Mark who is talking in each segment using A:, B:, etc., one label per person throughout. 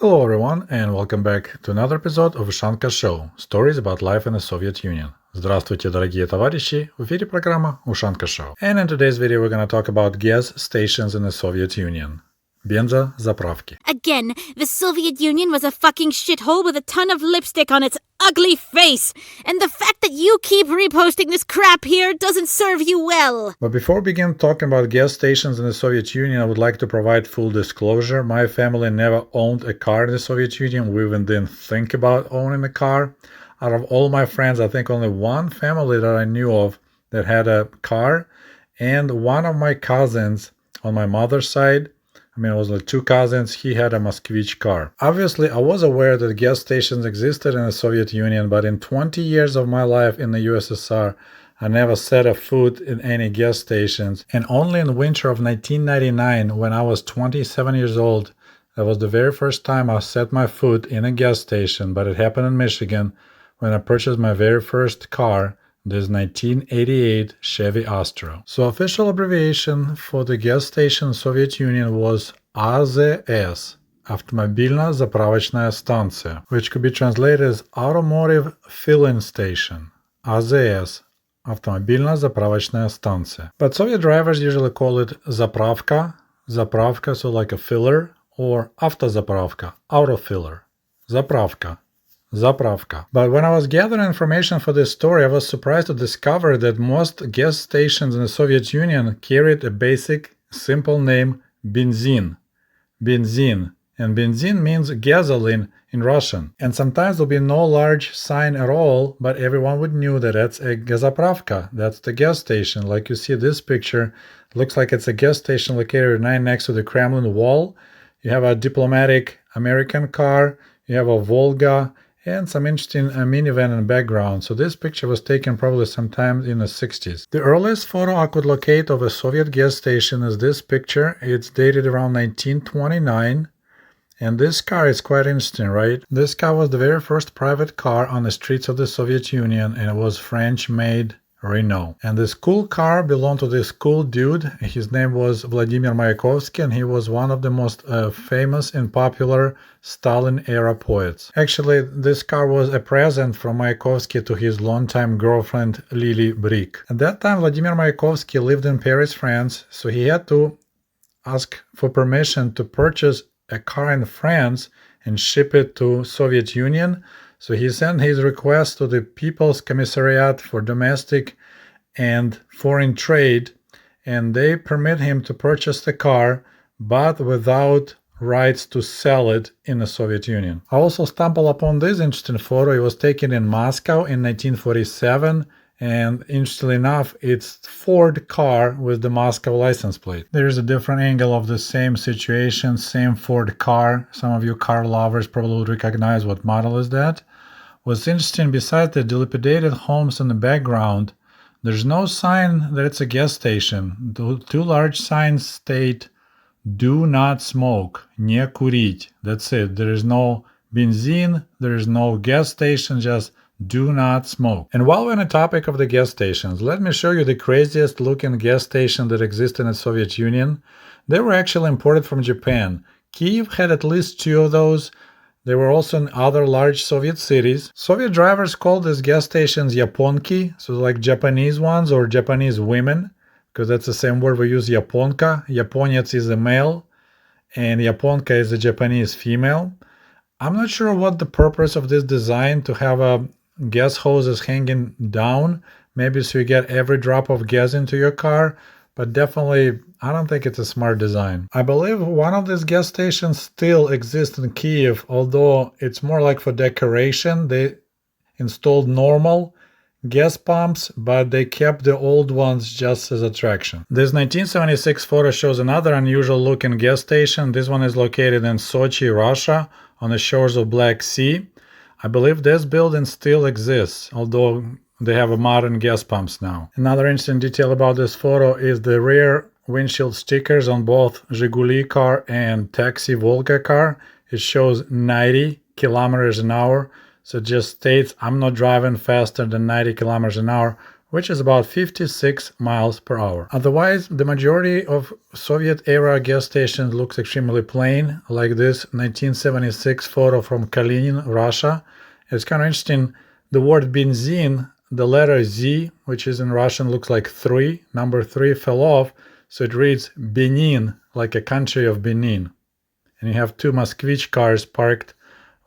A: Hello everyone, and welcome back to another episode of Ushanka Show, stories about life in the Soviet Union. Здравствуйте, дорогие товарищи! В эфире программа Ushanka Show. And in today's video we're going to talk about gas stations in the Soviet Union. Бензозаправки.
B: Again, the Soviet Union was a fucking shithole with a ton of lipstick on its ugly face. And the fact that you keep reposting this crap here doesn't serve you well.
A: But before we begin talking about gas stations in the Soviet Union, I would like to provide full disclosure. My family never owned a car in the Soviet Union. We even didn't think about owning a car. Out of all my friends, I think only one family that I knew of that had a car. And one of my cousins on my mother's side, it was like two cousins, he had a Moskvich car. Obviously, I was aware that gas stations existed in the Soviet Union, but in 20 years of my life in the USSR, I never set a foot in any gas stations. And only in the winter of 1999, when I was 27 years old, that was the very first time I set my foot in a gas station, but it happened in Michigan when I purchased my very first car. This 1988 Chevy Astro. So official abbreviation for the gas station in Soviet Union was AZS, Автомобильная заправочная станция, which could be translated as Automotive Filling Station. AZS, Автомобильная заправочная станция. But Soviet drivers usually call it заправка, so like a filler, or автозаправка, auto filler, заправка. But when I was gathering information for this story, I was surprised to discover that most gas stations in the Soviet Union carried a basic, simple name, benzin. And benzin means gasoline in Russian. And sometimes there'll be no large sign at all, but everyone would know that that's a gazapravka. That's the gas station. Like you see this picture, it looks like it's a gas station located right next to the Kremlin wall. You have a diplomatic American car, you have a Volga, and some interesting minivan in the background. So this picture was taken probably sometime in the 60s. The earliest photo I could locate of a Soviet gas station is this picture. It's dated around 1929. And this car is quite interesting, right? This car was the very first private car on the streets of the Soviet Union, and it was French-made Renault. And this cool car belonged to this cool dude. His name was Vladimir Mayakovsky, and he was one of the most famous and popular Stalin-era poets. Actually, this car was a present from Mayakovsky to his longtime girlfriend Lily Brick. At that time, Vladimir Mayakovsky lived in Paris, France, so he had to ask for permission to purchase a car in France and ship it to Soviet Union. So he sent his request to the People's Commissariat for Domestic and Foreign Trade, and they permit him to purchase the car, but without rights to sell it in the Soviet Union. I also stumbled upon this interesting photo. It was taken in Moscow in 1947, and interestingly enough, it's Ford car with the Moscow license plate. There's a different angle of the same situation, same Ford car. Some of you car lovers probably would recognize what model is that. What's interesting, besides the dilapidated homes in the background, there's no sign that it's a gas station. The two large signs state, "Do not smoke," не курить. That's it. There is no benzene, there is no gas station, just do not smoke. And while we're on the topic of the gas stations, let me show you the craziest looking gas station that existed in the Soviet Union. They were actually imported from Japan. Kyiv had at least two of those. They were also in other large Soviet cities. Soviet drivers called these gas stations Yaponki, so like Japanese ones or Japanese women, because that's the same word we use, Yaponka. Yaponets is a male, and Yaponka is a Japanese female. I'm not sure what the purpose of this design to have a gas hoses hanging down, maybe so you get every drop of gas into your car, but definitely I don't think it's a smart design. I believe one of these gas stations still exists in Kyiv, although it's more like for decoration. They installed normal gas pumps, but they kept the old ones just as attraction. This 1976 photo shows another unusual looking gas station. This one is located in Sochi, Russia, on the shores of Black Sea. I believe this building still exists, although they have a modern gas pumps now. Another interesting detail about this photo is the rear windshield stickers on both Zhiguli car and Taxi Volga car. It shows 90 kilometers an hour, so it just states I'm not driving faster than 90 kilometers an hour which is about 56 miles per hour. Otherwise, the majority of Soviet-era gas stations looks extremely plain, like this 1976 photo from Kalinin, Russia. It's kind of interesting. The word benzene, the letter Z, which is in Russian, looks like 3. Number 3 fell off, so it reads Benin, like a country of Benin. And you have two Moskvich cars parked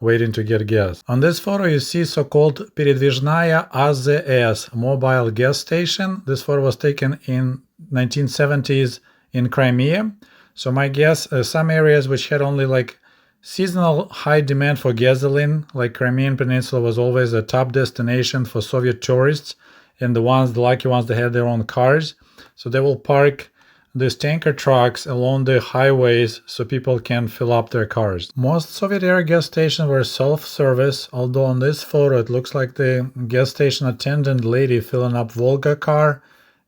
A: waiting to get gas. On this photo you see so-called Передвижная АЗС, mobile gas station. This photo was taken in 1970s in Crimea. So my guess, some areas which had only like seasonal high demand for gasoline, like Crimean Peninsula was always a top destination for Soviet tourists, and the lucky ones, they had their own cars. So they will park these tanker trucks along the highways so people can fill up their cars. Most Soviet-era gas stations were self-service, although on this photo it looks like the gas station attendant lady filling up Volga car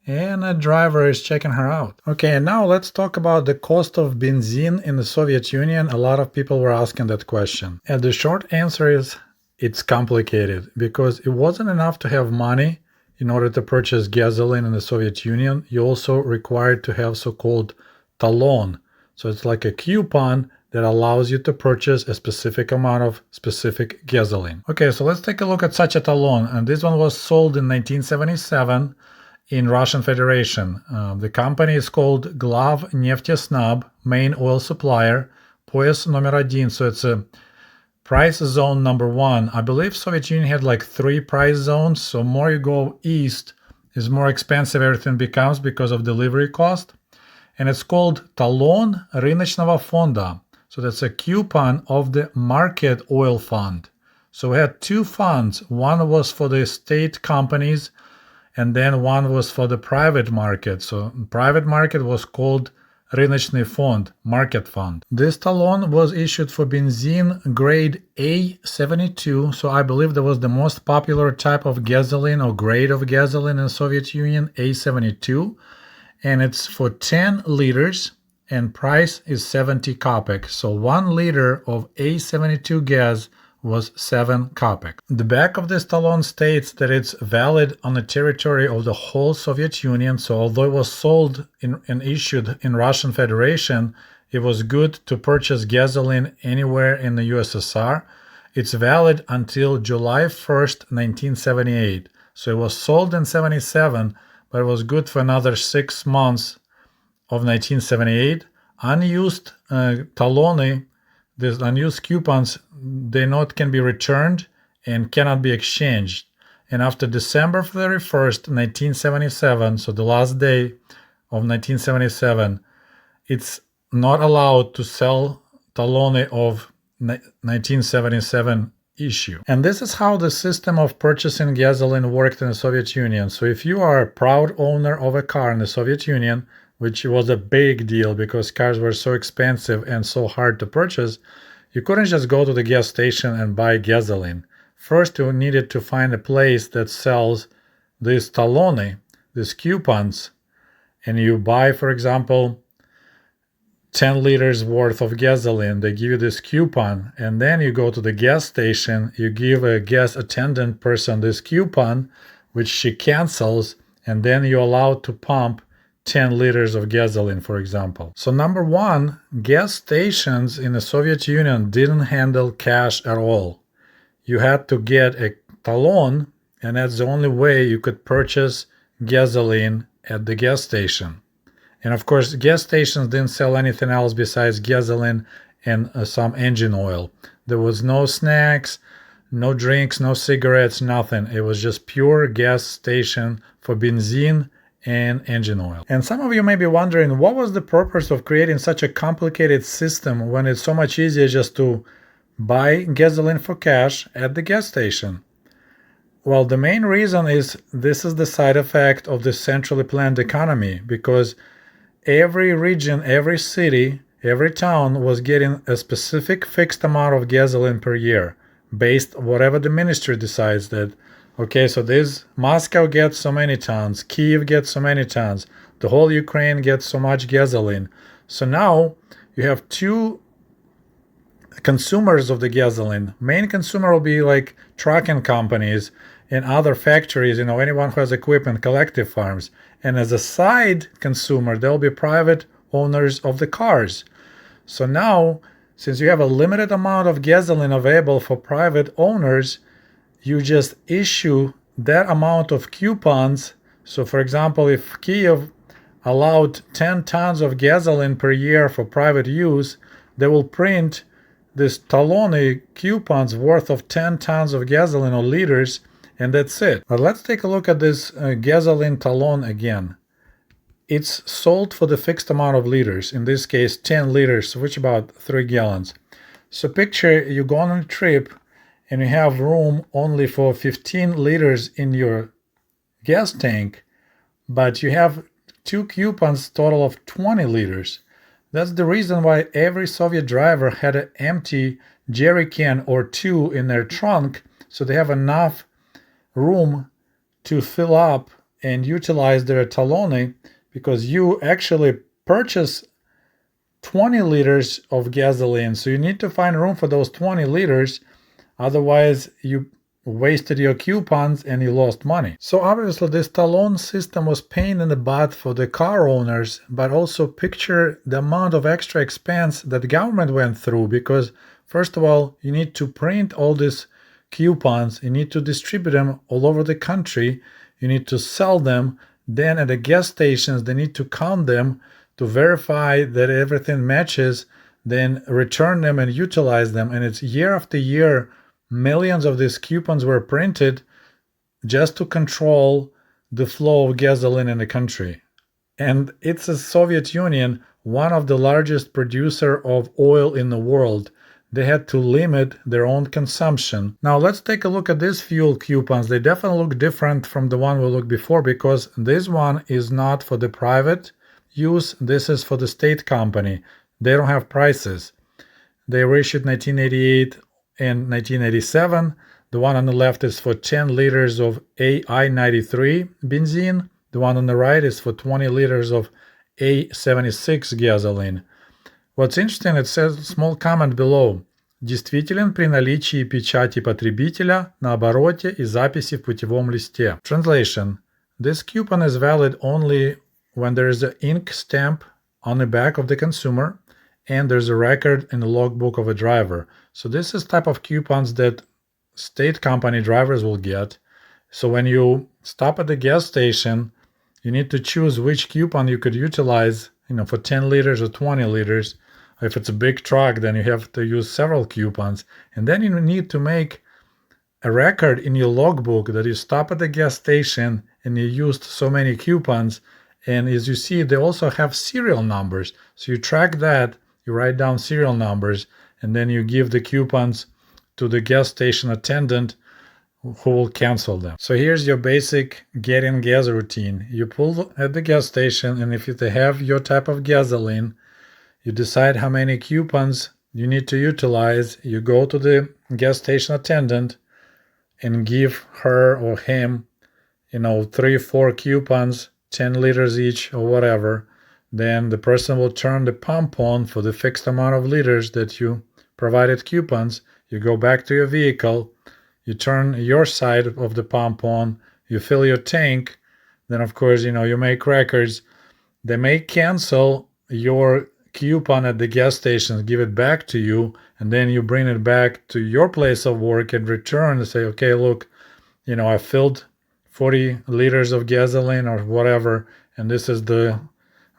A: and a driver is checking her out. Okay, and now let's talk about the cost of benzene in the Soviet Union. A lot of people were asking that question. And the short answer is it's complicated because it wasn't enough to have money. In order to purchase gasoline in the Soviet Union, you also required to have so-called talon. So it's like a coupon that allows you to purchase a specific amount of specific gasoline. Okay, so let's take a look at such a talon. And this one was sold in 1977 in Russian Federation. The company is called Glav Neftesnab, main oil supplier, Poyas номер 1. So it's a price zone number 1. I believe Soviet Union had like 3 price zones, so more you go east is more expensive everything becomes because of delivery cost. And it's called Talon Рыночного фонда. So that's a coupon of the market oil fund. So we had 2 funds. One was for the state companies and then one was for the private market. So private market was called Рыночный фонд, market fund. This talon was issued for benzene grade A72, so I believe that was the most popular type of gasoline or grade of gasoline in Soviet Union, A72, and it's for 10 liters and price is 70 kopek. So 1 liter of A72 gas was 7 kopek. The back of this talon states that it's valid on the territory of the whole Soviet Union, so although it was sold and issued in Russian Federation, it was good to purchase gasoline anywhere in the USSR. It's valid until July 1st, 1978. So it was sold in 77, but it was good for another 6 months of 1978. Unused taloni, these unused coupons, they can be returned and cannot be exchanged. And after December 31st, 1977, so the last day of 1977, it's not allowed to sell taloni of 1977 issue. And this is how the system of purchasing gasoline worked in the Soviet Union. So if you are a proud owner of a car in the Soviet Union, which was a big deal because cars were so expensive and so hard to purchase, you couldn't just go to the gas station and buy gasoline. First, you needed to find a place that sells these taloni, these coupons, and you buy, for example, 10 liters worth of gasoline. They give you this coupon, and then you go to the gas station, you give a gas attendant person this coupon, which she cancels, and then you're allowed to pump 10 liters of gasoline, for example. So number 1, gas stations in the Soviet Union didn't handle cash at all. You had to get a talon, and that's the only way you could purchase gasoline at the gas station. And of course, gas stations didn't sell anything else besides gasoline and some engine oil. There was no snacks, no drinks, no cigarettes, nothing. It was just pure gas station for benzene and engine oil. And some of you may be wondering, what was the purpose of creating such a complicated system when it's so much easier just to buy gasoline for cash at the gas station? Well, the main reason is this is the side effect of the centrally planned economy, because every region, every city, every town was getting a specific fixed amount of gasoline per year, based on whatever the ministry decides that, okay, so this Moscow gets so many tons, Kiev gets so many tons, the whole Ukraine gets so much gasoline. So now you have 2 consumers of the gasoline. Main consumer will be like trucking companies, and other factories, anyone who has equipment, collective farms. And as a side consumer, there'll be private owners of the cars. So now, since you have a limited amount of gasoline available for private owners, you just issue that amount of coupons. So for example, if Kiev allowed 10 tons of gasoline per year for private use, they will print this talone coupons worth of 10 tons of gasoline or liters, and that's it. But let's take a look at this gasoline talon again. It's sold for the fixed amount of liters, in this case 10 liters, which about 3 gallons. So picture you go on a trip and you have room only for 15 liters in your gas tank, but you have 2 coupons total of 20 liters. That's the reason why every Soviet driver had an empty jerry can or 2 in their trunk, so they have enough room to fill up and utilize their talone, because you actually purchase 20 liters of gasoline, so you need to find room for those 20 liters, otherwise you wasted your coupons and you lost money. So obviously this talon system was pain in the butt for the car owners, but also picture the amount of extra expense that the government went through, because first of all, you need to print all these coupons, you need to distribute them all over the country, you need to sell them, then at the gas stations they need to count them to verify that everything matches, then return them and utilize them. And it's year after year, millions of these coupons were printed just to control the flow of gasoline in the country. And it's a Soviet Union, one of the largest producer of oil in the world. They had to limit their own consumption. Now let's take a look at these fuel coupons. They definitely look different from the one we looked before, because this one is not for the private use. This is for the state company. They don't have prices. They were issued 1988 and 1987. The one on the left is for 10 liters of AI-93 benzene. The one on the right is for 20 liters of A-76 gasoline. What's interesting, it says a small comment below. Действителен при наличии печати потребителя на обороте и записи в путевом листе. Translation. This coupon is valid only when there is an ink stamp on the back of the consumer and there's a record in the logbook of a driver. So this is type of coupons that state company drivers will get. So when you stop at the gas station, you need to choose which coupon you could utilize, for 10 liters or 20 liters. If it's a big truck, then you have to use several coupons. And then you need to make a record in your logbook that you stop at the gas station and you used so many coupons. And as you see, they also have serial numbers. So you track that, you write down serial numbers, and then you give the coupons to the gas station attendant who will cancel them. So here's your basic getting gas routine. You pull at the gas station, and if they have your type of gasoline, you decide how many coupons you need to utilize. You go to the gas station attendant and give her or him, 3-4 coupons, 10 liters each or whatever. Then the person will turn the pump on for the fixed amount of liters that you provided coupons. You go back to your vehicle, you turn your side of the pump on, you fill your tank. Then of course, you make records. They may cancel your coupon at the gas station, give it back to you, and then you bring it back to your place of work and return and say, okay, look, I filled 40 liters of gasoline or whatever, and this is the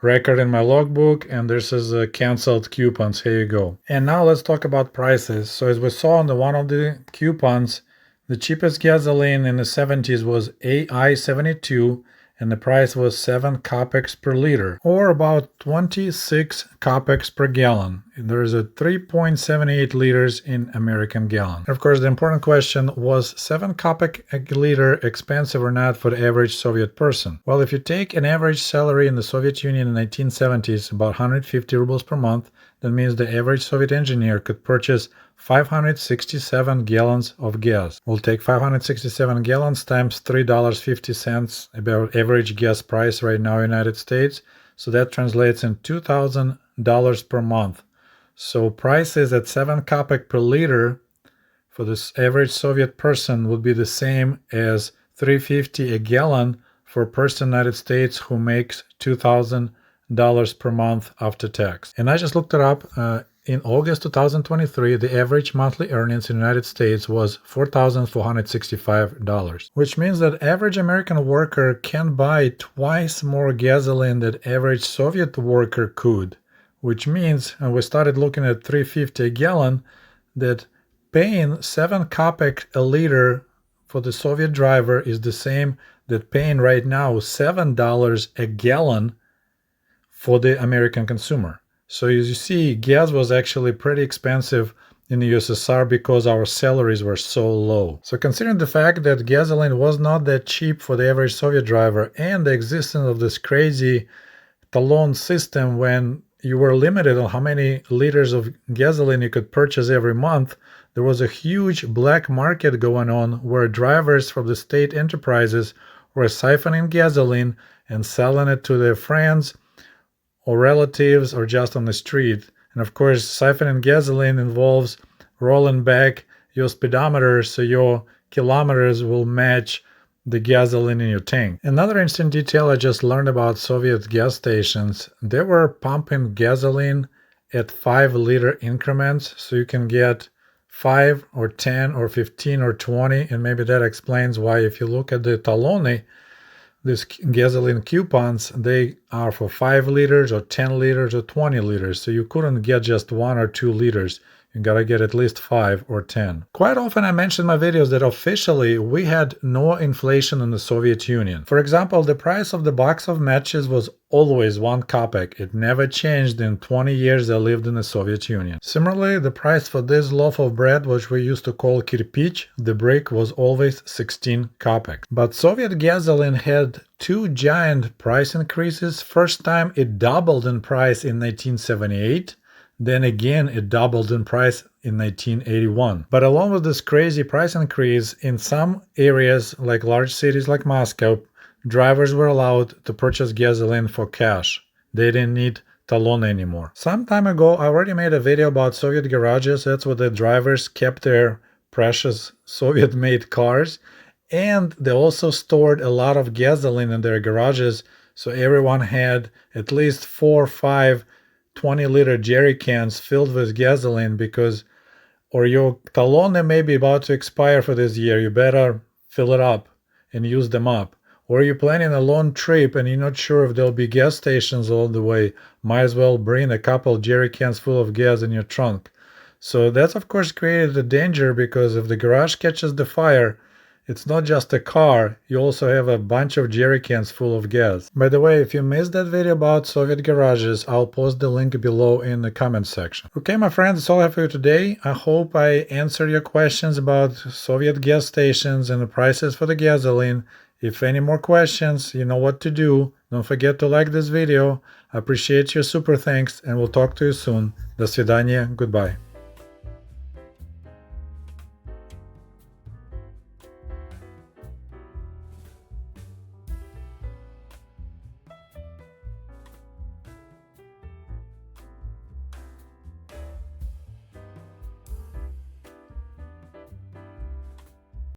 A: record in my logbook, and this is a canceled coupons. Here you go. And now let's talk about prices. So as we saw on the one of the coupons, the cheapest gasoline in the 70s was AI-72, and the price was 7 kopecks per liter, or about 26 kopecks per gallon. There is a 3.78 liters in American gallon. Of course, the important question was 7 kopek a liter expensive or not for the average Soviet person? Well, if you take an average salary in the Soviet Union in the 1970s, about 150 rubles per month, that means the average Soviet engineer could purchase 567 gallons of gas. We'll take 567 gallons times $3.50, about average gas price right now in the United States. So that translates in $2,000 per month. So prices at 7 kopek per liter for this average Soviet person would be the same as $3.50 a gallon for a person in the United States who makes $2,000 per month after tax. And I just looked it up. In August 2023, the average monthly earnings in the United States was $4,465, which means that average American worker can buy twice more gasoline than average Soviet worker could, which means, and we started looking at $3.50 a gallon, that paying 7 kopek a liter for the Soviet driver is the same that paying right now $7 a gallon for the American consumer. So as you see, gas was actually pretty expensive in the USSR because our salaries were so low. So considering the fact that gasoline was not that cheap for the average Soviet driver and the existence of this crazy talon system when you were limited on how many liters of gasoline you could purchase every month, there was a huge black market going on where drivers from the state enterprises were siphoning gasoline and selling it to their friends or relatives or just on the street. And of course, siphoning gasoline involves rolling back your speedometer so your kilometers will match the gasoline in your tank. Another interesting detail I just learned about Soviet gas stations, they were pumping gasoline at 5-liter increments, so you can get 5 or 10 or 15 or 20, and maybe that explains why if you look at the talone, these gasoline coupons, they are for 5 liters or 10 liters or 20 liters. So you couldn't get just 1 or 2 liters. You gotta get at least 5 or 10. Quite often I mention in my videos that officially we had no inflation in the Soviet Union. For example, the price of the box of matches was always 1 kopek. It never changed in 20 years I lived in the Soviet Union. Similarly, the price for this loaf of bread, which we used to call kirpich, the brick, was always 16 kopek. But Soviet gasoline had 2 giant price increases. First time it doubled in price in 1978. Then again, it doubled in price in 1981. But along with this crazy price increase, in some areas, like large cities like Moscow, drivers were allowed to purchase gasoline for cash. They didn't need talon anymore. Some time ago, I already made a video about Soviet garages. That's where the drivers kept their precious Soviet-made cars. And they also stored a lot of gasoline in their garages, so everyone had at least 4 or 5 20-liter jerry cans filled with gasoline because, or your talone may be about to expire for this year, you better fill it up and use them up. Or you're planning a long trip and you're not sure if there'll be gas stations all the way, might as well bring a couple jerry cans full of gas in your trunk. So that's of course created a danger because if the garage catches the fire, it's not just a car, you also have a bunch of jerry cans full of gas. By the way, if you missed that video about Soviet garages, I'll post the link below in the comment section. Okay, my friends, that's all I have for you today. I hope I answered your questions about Soviet gas stations and the prices for the gasoline. If any more questions, you know what to do. Don't forget to like this video. I appreciate your super thanks and we'll talk to you soon. До свидания. Goodbye.